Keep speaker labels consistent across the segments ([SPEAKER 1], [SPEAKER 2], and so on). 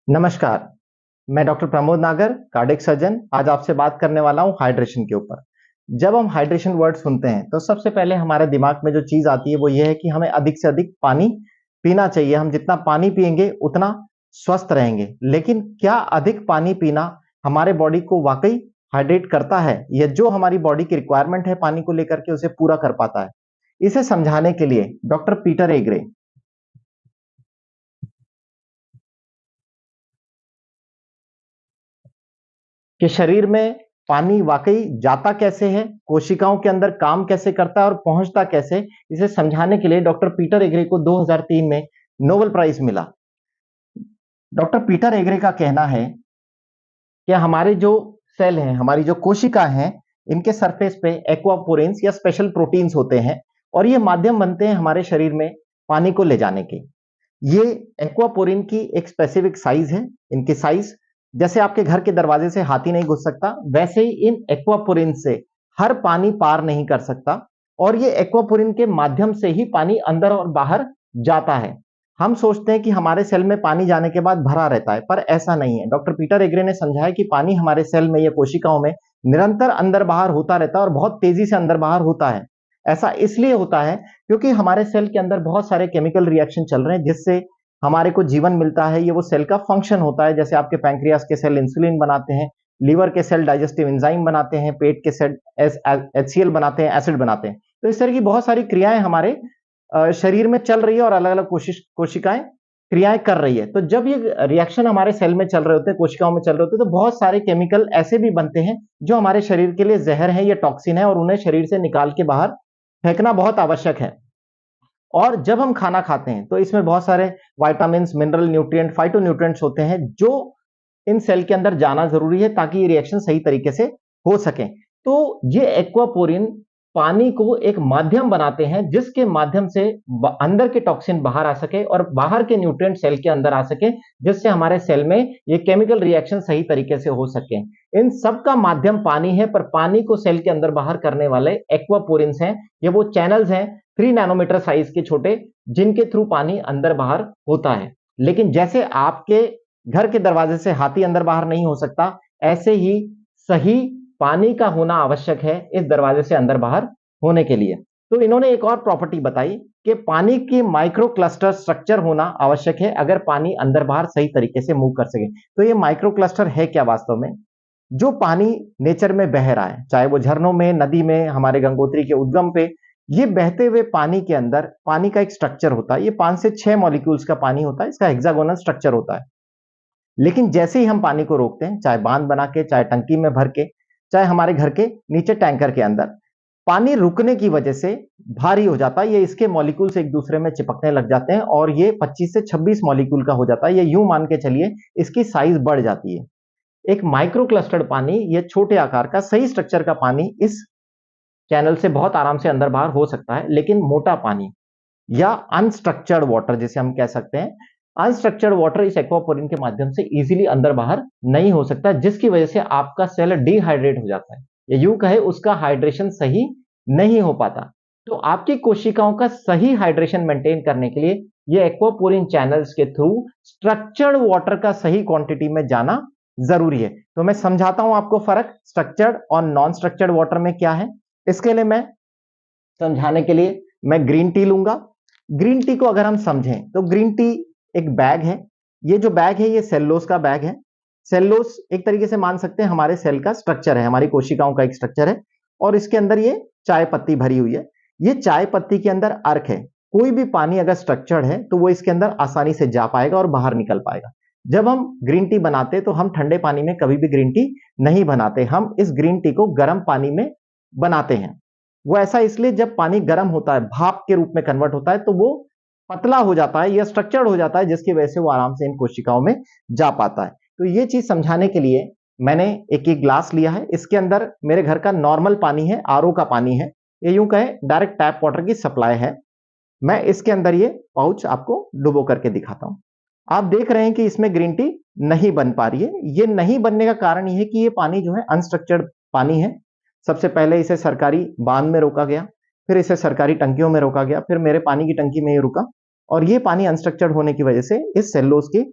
[SPEAKER 1] नमस्कार, मैं डॉक्टर प्रमोद नागर, कार्डियक सर्जन। आज आपसे बात करने वाला हूँ हाइड्रेशन के ऊपर। जब हम हाइड्रेशन वर्ड सुनते हैं, तो सबसे पहले हमारे दिमाग में जो चीज़ आती है, वो ये है कि हमें अधिक से अधिक पानी पीना चाहिए। हम जितना पानी पिएँगे, उतना स्वस्थ रहेंगे। लेकिन क्या अधिक पानी पीना हमारे बॉडी को वाक़ई हाइड्रेट करता है? या जो हमारी बॉडी की रिक्वायरमेंट है पानी को लेकर के, उसे पूरा कर पाता है? इसे समझाने के लिए डॉक्टर पीटर एग्रे कि शरीर में पानी वाकई जाता कैसे है, कोशिकाओं के अंदर काम कैसे करता है और पहुंचता कैसे, इसे समझाने के लिए डॉक्टर पीटर एग्रे को 2003 में नोबेल प्राइज मिला। डॉक्टर पीटर एग्रे का कहना है कि हमारे जो सेल हैं, हमारी जो कोशिका हैं, इनके सरफेस पे एक्वापोरिन्स या स्पेशल प्रोटीन्स होते हैं और ये माध्यम बनते हैं हमारे शरीर में पानी को ले जाने के। ये एक्वापोरिन की एक स्पेसिफिक साइज है। इनकी साइज जैसे आपके घर के दरवाजे से हाथी नहीं घुस सकता, वैसे ही इन एक्वापोरिन से हर पानी पार नहीं कर सकता और ये एक्वापोरिन के माध्यम से ही पानी अंदर और बाहर जाता है। हम सोचते हैं कि हमारे सेल में पानी जाने के बाद भरा रहता है, पर ऐसा नहीं है। डॉक्टर पीटर एग्रे ने समझाया कि पानी हमारे सेल में या कोशिकाओं में निरंतर अंदर बाहर होता रहता है और बहुत तेजी से अंदर बाहर होता है। ऐसा इसलिए होता है क्योंकि हमारे सेल के अंदर बहुत सारे केमिकल रिएक्शन चल रहे हैं, जिससे हमारे को जीवन मिलता है। ये वो सेल का फंक्शन होता है। जैसे आपके पैंक्रियास के सेल इंसुलिन बनाते हैं, लीवर के सेल डाइजेस्टिव एंजाइम बनाते हैं, पेट के सेल एचसीएल बनाते हैं, एसिड बनाते हैं। तो इस तरह की बहुत सारी क्रियाएं हमारे शरीर में चल रही है और अलग अलग कोशिकाएं क्रियाएं कर रही है। तो जब ये रिएक्शन हमारे सेल में चल रहे होते हैं, कोशिकाओं में चल रहे होते हैं, तो बहुत सारे केमिकल ऐसे भी बनते हैं जो हमारे शरीर के लिए जहर है या टॉक्सिन है और उन्हें शरीर से निकाल के बाहर फेंकना बहुत आवश्यक है। और जब हम खाना खाते हैं, तो इसमें बहुत सारे विटामिन्स, मिनरल, न्यूट्रिएंट, फाइटोन्यूट्रिएंट्स होते हैं जो इन सेल के अंदर जाना जरूरी है ताकि ये रिएक्शन सही तरीके से हो सके। तो ये एक्वापोरिन पानी को एक माध्यम बनाते हैं जिसके माध्यम से अंदर के टॉक्सिन बाहर आ सके और बाहर के न्यूट्रिएंट सेल के अंदर आ सके, जिससे हमारे सेल में ये केमिकल रिएक्शन सही तरीके से हो सके। इन सब का माध्यम पानी है, पर पानी को सेल के अंदर बाहर करने वाले एक्वापोरिन्स हैं। ये वो चैनल्स हैं 3 नैनोमीटर साइज के छोटे, जिनके थ्रू पानी अंदर बाहर होता है। लेकिन जैसे आपके घर के दरवाजे से हाथी अंदर बाहर नहीं हो सकता, ऐसे ही सही पानी का होना आवश्यक है इस दरवाजे से अंदर बाहर होने के लिए। तो इन्होंने एक और प्रॉपर्टी बताई कि पानी की माइक्रो क्लस्टर स्ट्रक्चर होना आवश्यक है अगर पानी अंदर बाहर सही तरीके से मूव कर सके। तो ये माइक्रो क्लस्टर है क्या वास्तव में? जो पानी नेचर में बह रहा है, चाहे वो झरनों में, नदी में, हमारे गंगोत्री के उद्गम पे, ये बहते हुए पानी के अंदर पानी का एक स्ट्रक्चर होता है। ये 5 से 6 मॉलिक्यूल्स का पानी होता है। इसका हेक्सागोनल स्ट्रक्चर होता है। लेकिन जैसे ही हम पानी को रोकते हैं, चाहे बांध बना के, चाहे टंकी में भर के, चाहे हमारे घर के नीचे टैंकर के अंदर, पानी रुकने की वजह से भारी हो जाता है। ये इसके मॉलिक्यूल्स एक दूसरे में चिपकने लग जाते हैं और ये 25 से 26 मॉलिक्यूल का हो जाता है। ये यूं मान के चलिए इसकी साइज बढ़ जाती है। एक माइक्रो क्लस्टर्ड पानी, ये छोटे आकार का सही स्ट्रक्चर का पानी इस चैनल से बहुत आराम से अंदर बाहर हो सकता है। लेकिन मोटा पानी या अनस्ट्रक्चर्ड वाटर जिसे हम कह सकते हैं, अनस्ट्रक्चर्ड वाटर इस एक्वापोरिन के माध्यम से इजीली अंदर बाहर नहीं हो सकता, जिसकी वजह से आपका सेल डिहाइड्रेट हो जाता है या यूं कहे उसका हाइड्रेशन सही नहीं हो पाता। तो आपकी कोशिकाओं का सही हाइड्रेशन मेंटेन करने के लिए ये एक्वापोरिन चैनल्स के थ्रू स्ट्रक्चर्ड वाटर का सही क्वांटिटी में जाना जरूरी है। तो मैं समझाता हूं आपको फर्क स्ट्रक्चर्ड और नॉन स्ट्रक्चर्ड वाटर में क्या है। इसके लिए मैं समझाने के लिए मैं ग्रीन टी लूंगा। ग्रीन टी को अगर हम समझें तो ग्रीन टी एक बैग है। ये जो बैग है, ये सेल्यूलोज का बैग है। सेल्यूलोज एक तरीके से मान सकते हैं हमारे सेल का स्ट्रक्चर है, हमारी कोशिकाओं का एक स्ट्रक्चर है और इसके अंदर ये चाय पत्ती भरी हुई है। ये चाय पत्ती के अंदर अर्क है। कोई भी पानी अगर स्ट्रक्चर्ड है तो वो इसके अंदर आसानी से जा पाएगा और बाहर निकल पाएगा। जब हम ग्रीन टी बनाते तो हम ठंडे पानी में कभी भी ग्रीन टी नहीं बनाते, हम इस ग्रीन टी को गर्म पानी में बनाते हैं। वो ऐसा इसलिए, जब पानी गर्म होता है, भाप के रूप में कन्वर्ट होता है, तो वो पतला हो जाता है या स्ट्रक्चर्ड हो जाता है, जिसकी वजह से वो आराम से इन कोशिकाओं में जा पाता है। तो ये चीज समझाने के लिए मैंने एक एक ग्लास लिया है। इसके अंदर मेरे घर का नॉर्मल पानी है, आरओ का पानी है। ये यूं कहें डायरेक्ट टैप वाटर की सप्लाई है। मैं इसके अंदर ये पाउच आपको डुबो करके दिखाता हूं। आप देख रहे हैं कि इसमें ग्रीन टी नहीं बन पा रही है। ये नहीं बनने का कारण ये है कि ये पानी जो है अनस्ट्रक्चर्ड पानी है। सबसे पहले इसे सरकारी बांध में रोका गया, फिर इसे सरकारी टंकियों में रोका गया, फिर मेरे पानी की टंकी में ये रुका और ये पानी अनस्ट्रक्चर्ड होने की वजह से इस सेल्यूलोज की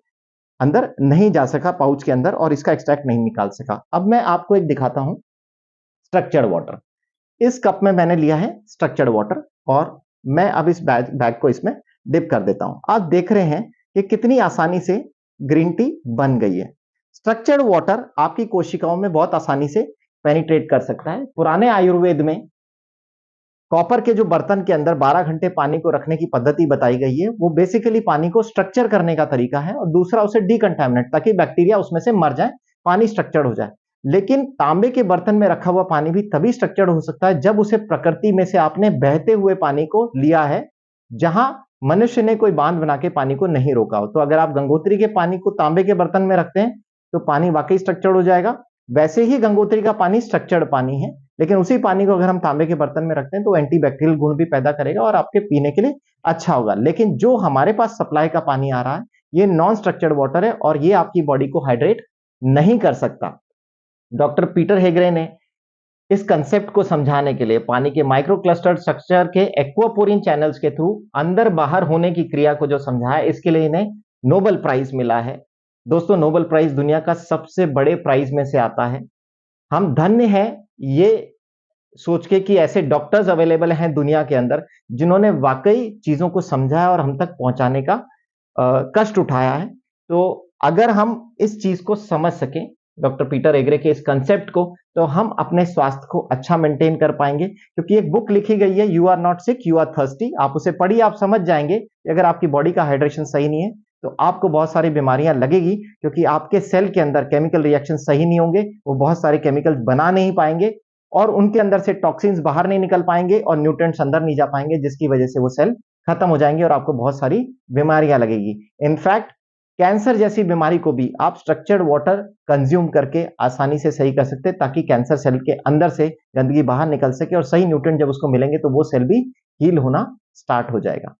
[SPEAKER 1] अंदर नहीं जा सका पाउच के अंदर और इसका एक्सट्रैक्ट नहीं निकाल सका। अब मैं आपको एक दिखाता हूं स्ट्रक्चर्ड वाटर। इस कप में मैंने लिया है स्ट्रक्चर्ड वाटर और मैं अब इस बैग को इसमें डिप कर देता हूं। आप देख रहे हैं कि कितनी आसानी से ग्रीन टी बन गई है। स्ट्रक्चर्ड वाटर आपकी कोशिकाओं में बहुत आसानी से पेनिट्रेट कर सकता है। पुराने आयुर्वेद में कॉपर के जो बर्तन के अंदर 12 घंटे पानी को रखने की पद्धति बताई गई है, वो बेसिकली पानी को स्ट्रक्चर करने का तरीका है और दूसरा उसे डिकंटामिनेट, ताकि बैक्टीरिया उसमें से मर जाए, पानी स्ट्रक्चर्ड हो जाए। लेकिन तांबे के बर्तन में रखा हुआ पानी भी तभी स्ट्रक्चर्ड हो सकता है जब उसे प्रकृति में से आपने बहते हुए पानी को लिया है, जहां मनुष्य ने कोई बांध बना के पानी को नहीं रोका हो। तो अगर आप गंगोत्री के पानी को तांबे के बर्तन में रखते हैं तो पानी वाकई स्ट्रक्चर्ड हो जाएगा। वैसे ही गंगोत्री का पानी स्ट्रक्चर्ड पानी है, लेकिन उसी पानी को अगर हम तांबे के बर्तन में रखते हैं तो एंटीबैक्टीरियल गुण भी पैदा करेगा और आपके पीने के लिए अच्छा होगा। लेकिन जो हमारे पास सप्लाई का पानी आ रहा है, ये नॉन स्ट्रक्चर्ड वाटर है और ये आपकी बॉडी को हाइड्रेट नहीं कर सकता। डॉक्टर पीटर हेगरे ने इस कंसेप्ट को समझाने के लिए पानी के माइक्रो क्लस्टर्ड स्ट्रक्चर के एक्वापोरिन चैनल्स के थ्रू अंदर बाहर होने की क्रिया को जो समझाया, इसके लिए इन्हें नोबेल प्राइज मिला है। दोस्तों, नोबेल प्राइज दुनिया का सबसे बड़े प्राइज में से आता है। हम धन्य हैं ये सोच के कि ऐसे डॉक्टर्स अवेलेबल हैं दुनिया के अंदर जिन्होंने वाकई चीजों को समझा है और हम तक पहुंचाने का कष्ट उठाया है। तो अगर हम इस चीज को समझ सकें, डॉक्टर पीटर एग्रे के इस कंसेप्ट को, तो हम अपने स्वास्थ्य को अच्छा मेंटेन कर पाएंगे। क्योंकि एक बुक लिखी गई है, you are not sick you are thirsty. आप उसे पढ़िए, आप समझ जाएंगे कि अगर आपकी बॉडी का हाइड्रेशन सही नहीं है तो आपको बहुत सारी बीमारियां लगेगी, क्योंकि आपके सेल के अंदर केमिकल रिएक्शन सही नहीं होंगे, वो बहुत सारे केमिकल्स बना नहीं पाएंगे और उनके अंदर से टॉक्सिन्स बाहर नहीं निकल पाएंगे और न्यूट्रिएंट्स अंदर नहीं जा पाएंगे, जिसकी वजह से वो सेल खत्म हो जाएंगे और आपको बहुत सारी बीमारियां लगेगी। इनफैक्ट कैंसर जैसी बीमारी को भी आप स्ट्रक्चर्ड वाटर कंज्यूम करके आसानी से सही कर सकते हैं, ताकि कैंसर सेल के अंदर से गंदगी बाहर निकल सके और सही न्यूट्रिएंट जब उसको मिलेंगे तो वो सेल भी हील होना स्टार्ट हो जाएगा।